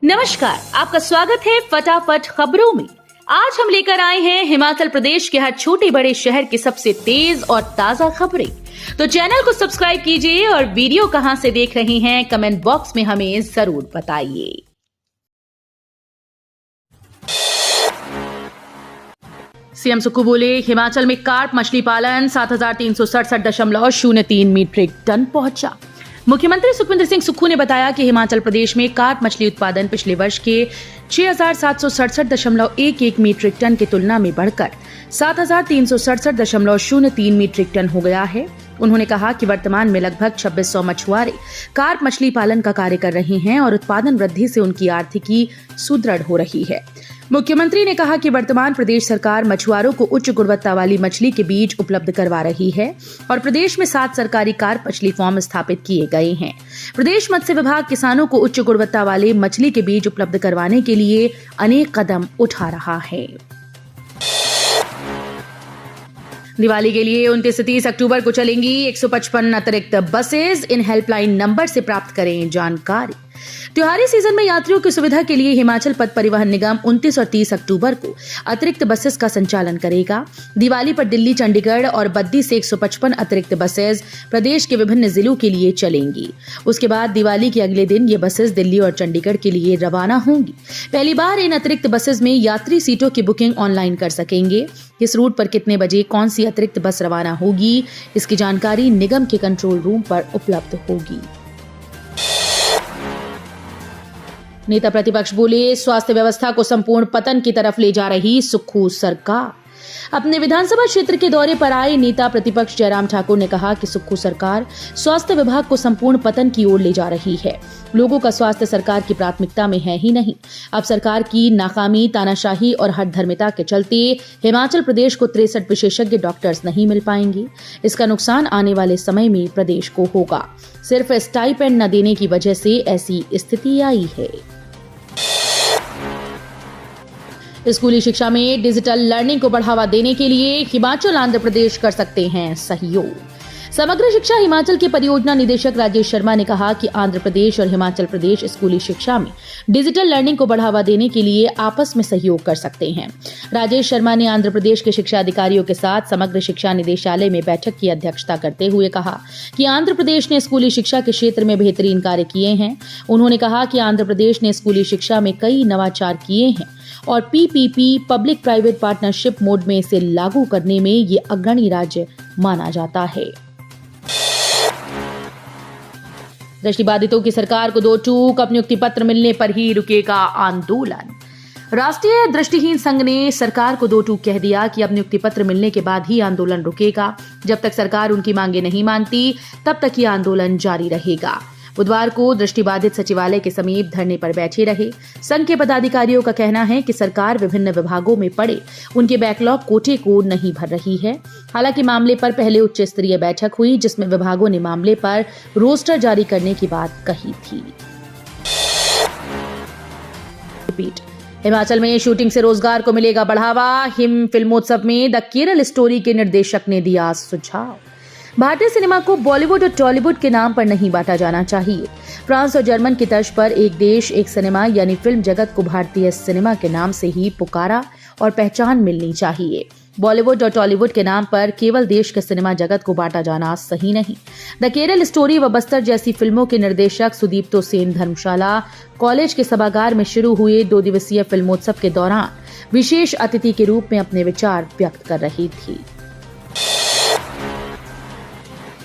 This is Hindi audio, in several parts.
नमस्कार, आपका स्वागत है फटाफट खबरों में। आज हम लेकर आए हैं हिमाचल प्रदेश के हर छोटे बड़े शहर की सबसे तेज और ताजा खबरें। तो चैनल को सब्सक्राइब कीजिए और वीडियो कहां से देख रहे हैं कमेंट बॉक्स में हमें जरूर बताइए। सीएम सुक्खू बोले, हिमाचल में कार्प मछली पालन 7,367.03 मीट्रिक टन पहुंचा। मुख्यमंत्री सुखविंदर सिंह सुक्खू ने बताया कि हिमाचल प्रदेश में कार्प मछली उत्पादन पिछले वर्ष के 6,767.11 मीट्रिक टन की तुलना में बढ़कर 7,367.03 मीट्रिक टन हो गया है। उन्होंने कहा कि वर्तमान में लगभग 2600 मछुआरे कार्प मछली पालन का कार्य कर रहे हैं और उत्पादन वृद्धि से उनकी आर्थिकी सुदृढ़ हो रही है। मुख्यमंत्री ने कहा कि वर्तमान प्रदेश सरकार मछुआरों को उच्च गुणवत्ता वाली मछली के बीज उपलब्ध करवा रही है और प्रदेश में 7 सरकारी कार्प मछली फार्म स्थापित किए गए हैं। प्रदेश मत्स्य विभाग किसानों को उच्च गुणवत्ता वाले मछली के बीज उपलब्ध करवाने के लिए अनेक कदम उठा रहा है। दिवाली के लिए 29 से 30 अक्टूबर को चलेंगी 155 अतिरिक्त बसेस। इन हेल्पलाइन नंबर से प्राप्त करें जानकारी। त्योहारी सीजन में यात्रियों की सुविधा के लिए हिमाचल पथ परिवहन निगम 29 और 30 अक्टूबर को अतिरिक्त बसेस का संचालन करेगा। दिवाली पर दिल्ली, चंडीगढ़ और बद्दी से 155 अतिरिक्त बसेस प्रदेश के विभिन्न जिलों के लिए चलेंगी। उसके बाद दिवाली के अगले दिन ये बसेस दिल्ली और चंडीगढ़ के लिए रवाना होंगी। पहली बार इन अतिरिक्त बसेस में यात्री सीटों की बुकिंग ऑनलाइन कर सकेंगे। किस रूट पर कितने बजे कौन सी अतिरिक्त बस रवाना होगी, इसकी जानकारी निगम के कंट्रोल रूम पर उपलब्ध होगी। नेता प्रतिपक्ष बोले, स्वास्थ्य व्यवस्था को संपूर्ण पतन की तरफ ले जा रही सुक्खू सरकार। अपने विधानसभा क्षेत्र के दौरे पर आए नेता प्रतिपक्ष जयराम ठाकुर ने कहा कि सुक्खू सरकार स्वास्थ्य विभाग को संपूर्ण पतन की ओर ले जा रही है। लोगों का स्वास्थ्य सरकार की प्राथमिकता में है ही नहीं। अब सरकार की नाकामी, तानाशाही और हठधर्मिता के चलते हिमाचल प्रदेश को 63 विशेषज्ञ डॉक्टर्स नहीं मिल पाएंगे। इसका नुकसान आने वाले समय में प्रदेश को होगा। सिर्फ स्टाइपेंड न देने की वजह से ऐसी स्थिति आई है। स्कूली शिक्षा में डिजिटल लर्निंग को बढ़ावा देने के लिए हिमाचल आंध्र प्रदेश कर सकते हैं सहयोग। समग्र शिक्षा हिमाचल के परियोजना निदेशक राजेश शर्मा ने कहा कि आंध्र प्रदेश और हिमाचल प्रदेश स्कूली शिक्षा में डिजिटल लर्निंग को बढ़ावा देने के लिए आपस में सहयोग कर सकते हैं। राजेश शर्मा ने आंध्र प्रदेश के शिक्षा अधिकारियों के साथ समग्र शिक्षा निदेशालय में बैठक की अध्यक्षता करते हुए कहा कि आंध्र प्रदेश ने स्कूली शिक्षा के क्षेत्र में बेहतरीन कार्य किए हैं। उन्होंने कहा कि आंध्र प्रदेश ने स्कूली शिक्षा में कई नवाचार किए हैं और PPP public private partnership mode में इसे लागू करने में ये अग्रणी राज्य माना जाता है। दृष्टिबाधितों की सरकार को 2 टूक, अब नियुक्ति पत्र मिलने पर ही रुकेगा आंदोलन। राष्ट्रीय दृष्टिहीन संघ ने सरकार को 2 टूक कह दिया कि अब नियुक्ति पत्र मिलने के बाद ही आंदोलन रुकेगा। जब तक सरकार उनकी मांगे नहीं मानती तब तक ये आंदोलन जारी रहेगा। बुधवार को दृष्टिबाधित सचिवालय के समीप धरने पर बैठे रहे। संघ के पदाधिकारियों का कहना है कि सरकार विभिन्न विभागों में पड़े उनके बैकलॉग कोटे को नहीं भर रही है। हालांकि मामले पर पहले उच्च स्तरीय बैठक हुई जिसमें विभागों ने मामले पर रोस्टर जारी करने की बात कही थी। हिमाचल में शूटिंग से रोजगार को मिलेगा बढ़ावा। हिम फिल्मोत्सव में द केरल स्टोरी के निर्देशक ने दिया सुझाव। भारतीय सिनेमा को बॉलीवुड और टॉलीवुड के नाम पर नहीं बांटा जाना चाहिए। फ्रांस और जर्मन की तर्ज पर एक देश एक सिनेमा यानी फिल्म जगत को भारतीय सिनेमा के नाम से ही पुकारा और पहचान मिलनी चाहिए। बॉलीवुड और टॉलीवुड के नाम पर केवल देश के सिनेमा जगत को बांटा जाना सही नहीं। द केरल स्टोरी व बस्तर जैसी फिल्मों के निर्देशक सुदीप्तो सेन धर्मशाला कॉलेज के सभागार में शुरू हुए 2 दिवसीय फिल्मोत्सव के दौरान विशेष अतिथि के रूप में अपने विचार व्यक्त कर रही थी।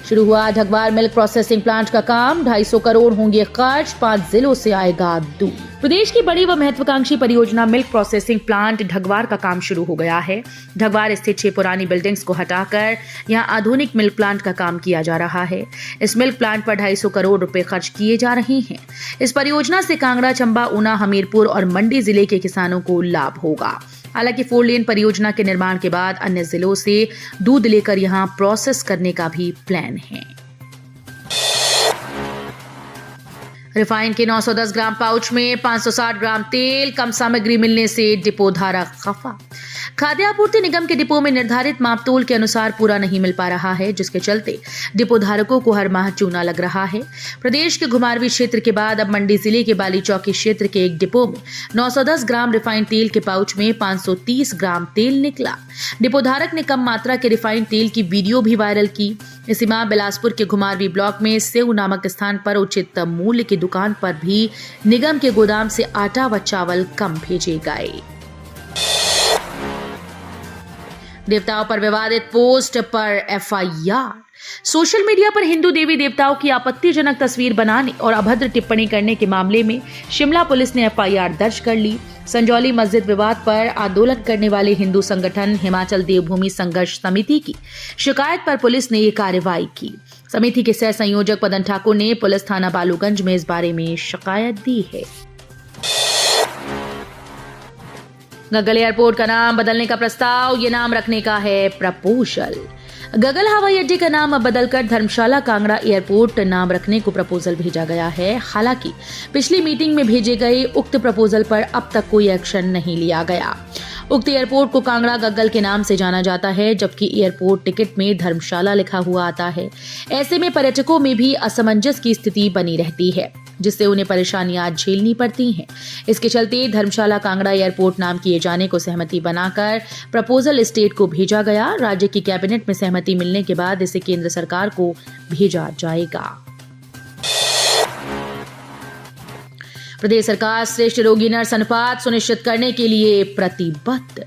शुरू हुआ ढगवार मिल्क प्रोसेसिंग प्लांट का काम। 250 करोड़ होंगे खर्च। 5 जिलों से आएगा दूध। प्रदेश की बड़ी व महत्वाकांक्षी परियोजना मिल्क प्रोसेसिंग प्लांट ढगवार का काम शुरू हो गया है। ढगवार स्थित 6 पुरानी बिल्डिंग्स को हटाकर यहां आधुनिक मिल्क प्लांट का काम किया जा रहा है। इस मिल्क प्लांट पर 250 करोड़ रुपए खर्च किए जा रहे हैं। इस परियोजना से कांगड़ा, चंबा, ऊना, हमीरपुर और मंडी जिले के किसानों को लाभ होगा। हालांकि 4 लेन परियोजना के निर्माण के बाद अन्य जिलों से दूध लेकर यहां प्रोसेस करने का भी प्लान है। रिफाइन के 910 ग्राम पाउच में 560 ग्राम तेल कम सामग्री मिलने से डिपो धारक खफा। खाद्य आपूर्ति निगम के डिपो में निर्धारित मापतोल के अनुसार पूरा नहीं मिल पा रहा है, जिसके चलते डिपो धारकों को हर माह चूना लग रहा है। प्रदेश के घुमारवी क्षेत्र के बाद अब मंडी जिले के बाली चौकी क्षेत्र के एक डिपो में 910 ग्राम रिफाइंड तेल के पाउच में 530 ग्राम तेल निकला। डिपो धारक ने कम मात्रा के रिफाइंड तेल की वीडियो भी वायरल की। इसी माह बिलासपुर के घुमारवी ब्लॉक में सेव नामक स्थान पर उचित मूल्य की दुकान पर भी निगम के गोदाम से आटा व चावल कम भेजे गए। देवताओं पर विवादित पोस्ट पर एफआईआर। सोशल मीडिया पर हिंदू देवी देवताओं की आपत्तिजनक तस्वीर बनाने और अभद्र टिप्पणी करने के मामले में शिमला पुलिस ने एफआईआर दर्ज कर ली। संजौली मस्जिद विवाद पर आंदोलन करने वाले हिंदू संगठन हिमाचल देवभूमि संघर्ष समिति की शिकायत पर पुलिस ने ये कार्रवाई की। समिति के सह संयोजक मदन ठाकुर ने पुलिस थाना बालूगंज में इस बारे में शिकायत दी है। गगल एयरपोर्ट का नाम बदलने का प्रस्ताव, ये नाम रखने का है प्रपोजल। गगल हवाई अड्डे का नाम अब बदलकर धर्मशाला कांगड़ा एयरपोर्ट नाम रखने को प्रपोजल भेजा गया है। हालांकि पिछली मीटिंग में भेजे गए उक्त प्रपोजल पर अब तक कोई एक्शन नहीं लिया गया। उक्त एयरपोर्ट को कांगड़ा गगल के नाम से जाना जाता है, जबकि एयरपोर्ट टिकट में धर्मशाला लिखा हुआ आता है। ऐसे में पर्यटकों में भी असमंजस की स्थिति बनी रहती है, जिससे उन्हें परेशानियां झेलनी पड़ती हैं। इसके चलते धर्मशाला कांगड़ा एयरपोर्ट नाम किए जाने को सहमति बनाकर प्रपोजल स्टेट को भेजा गया। राज्य की कैबिनेट में सहमति मिलने के बाद इसे केंद्र सरकार को भेजा जाएगा। प्रदेश सरकार श्रेष्ठ रोगी नर्स अनुपात सुनिश्चित करने के लिए प्रतिबद्ध।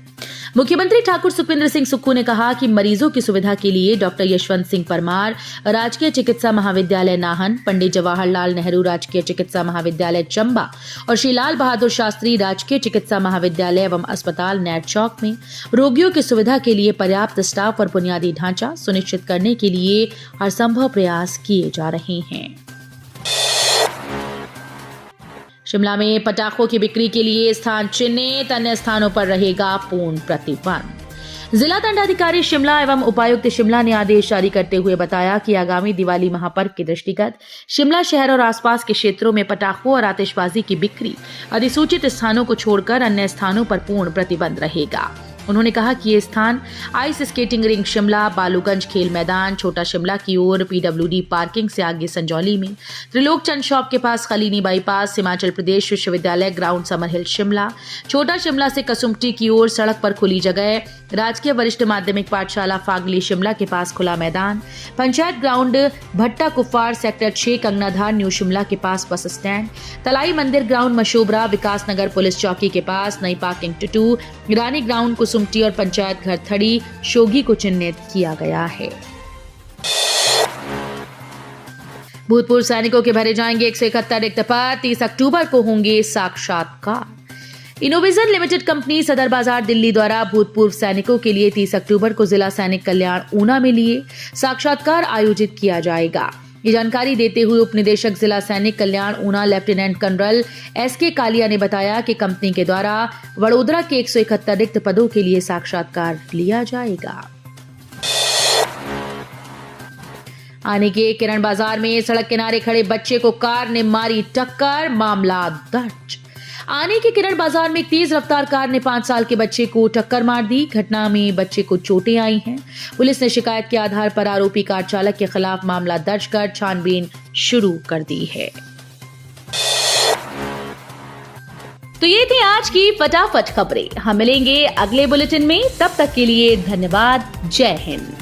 मुख्यमंत्री ठाकुर सुखविंदर सिंह सुक्खू ने कहा कि मरीजों की सुविधा के लिए डॉक्टर यशवंत सिंह परमार राजकीय चिकित्सा महाविद्यालय नाहन, पंडित जवाहरलाल नेहरू राजकीय चिकित्सा महाविद्यालय चंबा और श्री लाल बहादुर शास्त्री राजकीय चिकित्सा महाविद्यालय एवं अस्पताल नैट चौक में रोगियों की सुविधा के लिए पर्याप्त स्टाफ और बुनियादी ढांचा सुनिश्चित करने के लिए हर संभव प्रयास किए जा रहे हैं। शिमला में पटाखों की बिक्री के लिए स्थान चिन्हित, अन्य स्थानों पर रहेगा पूर्ण प्रतिबंध। जिला दंडाधिकारी शिमला एवं उपायुक्त शिमला ने आदेश जारी करते हुए बताया कि आगामी दिवाली महापर्व के दृष्टिगत शिमला शहर और आसपास के क्षेत्रों में पटाखों और आतिशबाजी की बिक्री अधिसूचित स्थानों को छोड़कर अन्य स्थानों पर पूर्ण प्रतिबंध रहेगा। उन्होंने कहा कि ये स्थान ice skating ring Shimla, Baluganj खेल मैदान, छोटा शिमला की ओर पीडब्ल्यूडी पार्किंग से आगे संजौली में, त्रिलोक चंद शॉप के पास खलीनी बाईपास, हिमाचल प्रदेश विश्वविद्यालय ग्राउंड समर हिल शिमला, छोटा शिमला से कसुम्पटी की ओर सड़क पर खुली जगह, राजकीय वरिष्ठ माध्यमिक पाठशाला फागली शिमला के पास खुला मैदान, पंचायत ग्राउंड भट्टा कुफार सेक्टर 6 कंगनाधार न्यू शिमला के पास बस स्टैंड, तलाई मंदिर ग्राउंड मशोबरा, विकास नगर पुलिस चौकी के पास नई पार्किंग टुटू, रानी ग्राउंड कुसुम्पटी और पंचायत घर थड़ी शोगी को चिन्हित किया गया है। भूतपूर्व सैनिकों के भरे जाएंगे 171 रिक्त पद, 30 अक्टूबर को होंगे साक्षात्कार। इनोविजन लिमिटेड कंपनी सदर बाजार दिल्ली द्वारा भूतपूर्व सैनिकों के लिए 30 अक्टूबर को जिला सैनिक कल्याण ऊना में लिए साक्षात्कार आयोजित किया जाएगा। ये जानकारी देते हुए उप निदेशक जिला सैनिक कल्याण Una lieutenant colonel SK Kalia ने बताया कि कंपनी के द्वारा वडोदरा के 171 रिक्त पदों के लिए साक्षात्कार लिया जाएगा। आने के किरण बाजार में सड़क किनारे खड़े बच्चे को कार ने मारी टक्कर, मामला दर्ज। आने के किरण बाजार में एक तेज रफ्तार कार ने 5 साल के बच्चे को टक्कर मार दी। घटना में बच्चे को चोटें आई हैं। पुलिस ने शिकायत के आधार पर आरोपी कार चालक के खिलाफ मामला दर्ज कर छानबीन शुरू कर दी है। तो ये थी आज की फटाफट खबरें। हम मिलेंगे अगले बुलेटिन में, तब तक के लिए धन्यवाद। जय हिंद।